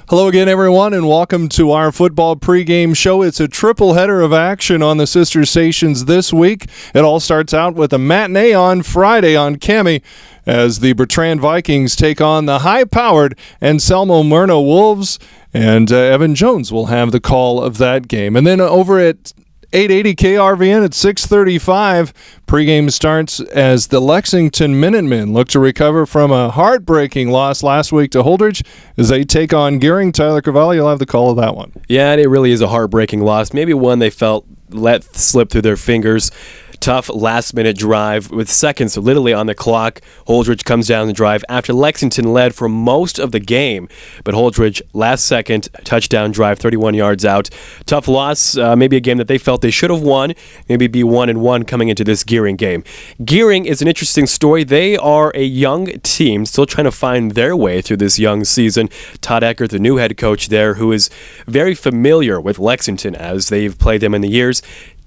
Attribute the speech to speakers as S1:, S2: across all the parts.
S1: Hello again, everyone, and welcome to our football pregame show. It's a triple header of action on the sister stations this week. It all starts out with a matinee on Friday on KAMI as the Bertrand Vikings take on the high-powered Anselmo Merna Wolves, and Evan Jones will have the call of that game. And then over at 880 KRVN at 6:35. Pregame starts as the Lexington Minutemen look to recover from a heartbreaking loss last week to Holdridge as they take on Gering. Tyler Cavalli, you'll have the call of that one.
S2: Yeah, it really is a heartbreaking loss. Maybe one they felt let slip through their fingers. Tough last-minute drive with seconds literally on the clock. Holdridge comes down the drive after Lexington led for most of the game. But Holdridge, last-second touchdown drive, 31 yards out. Tough loss, maybe a game that they felt they should have won, maybe be 1-1 coming into this Gering game. Gering is an interesting story. They are a young team, still trying to find their way through this young season. Todd Eckert, the new head coach there, who is very familiar with Lexington as they've played them in the years.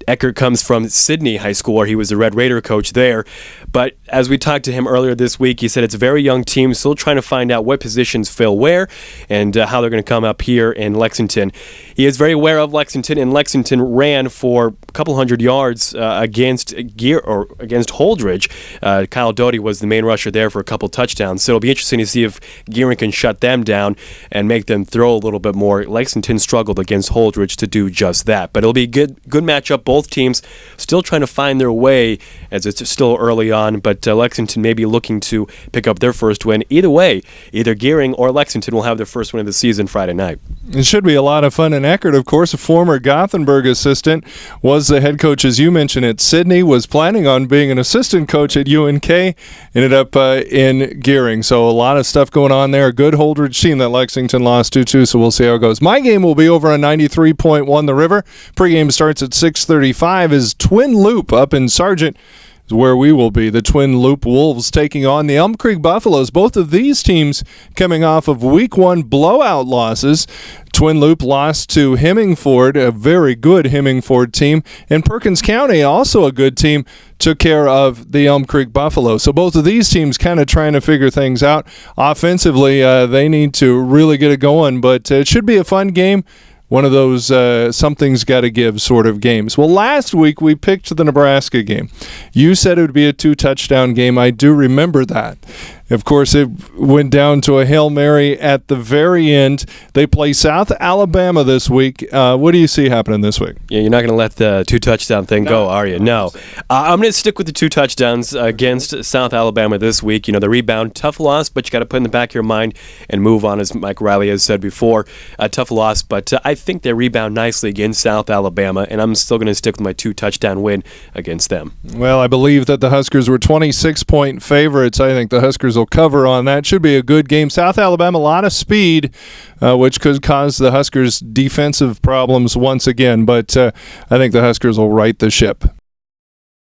S2: Eckert comes from Sydney High School, where he was the Red Raider coach there. But as we talked to him earlier this week, he said it's a very young team, still trying to find out what positions fill where and how they're going to come up here in Lexington. He is very aware of Lexington, and Lexington ran for a couple hundred yards against Holdridge. Kyle Doty was the main rusher there for a couple touchdowns. So it'll be interesting to see if Gering can shut them down and make them throw a little bit more. Lexington struggled against Holdridge to do just that. But it'll be a good matchup. Both teams still trying to find their way as it's still early on, but Lexington may be looking to pick up their first win. Either way, either Gering or Lexington will have their first win of the season Friday night.
S1: It should be a lot of fun. And Eckert, of course, a former Gothenburg assistant, was the head coach, as you mentioned, at Sydney, was planning on being an assistant coach at UNK, ended up in Gering. So a lot of stuff going on there. A good Holdridge team that Lexington lost 2-2, so we'll see how it goes. My game will be over on 93.1 The River. Pregame starts at 6:35 as Twin Loup up in Sargent is where we will be. The Twin Loup Wolves taking on the Elm Creek Buffaloes. Both of these teams coming off of Week 1 blowout losses. Twin Loup lost to Hemingford, a very good Hemingford team, and Perkins County, also a good team, took care of the Elm Creek Buffalo. So both of these teams kind of trying to figure things out. Offensively, they need to really get it going, but it should be a fun game. One of those something's got to give sort of games. Well, last week we picked the Nebraska game. You said it would be a 2-touchdown game. I do remember that. Of course, it went down to a Hail Mary at the very end. They play South Alabama this week. What do you see happening this week?
S2: Yeah, you're not going to let the 2-touchdown thing go, are you? No. I'm going to stick with the 2 touchdowns against South Alabama this week. You know, the rebound, tough loss, but you got to put in the back of your mind and move on, as Mike Riley has said before. A tough loss, but I think they rebound nicely against South Alabama, and I'm still going to stick with my 2-touchdown win against them.
S1: Well, I believe that the Huskers were 26-point favorites. I think the Huskers will cover on that. Should be a good game. South Alabama, a lot of speed, which could cause the Huskers defensive problems once again, but I think the Huskers will right the ship.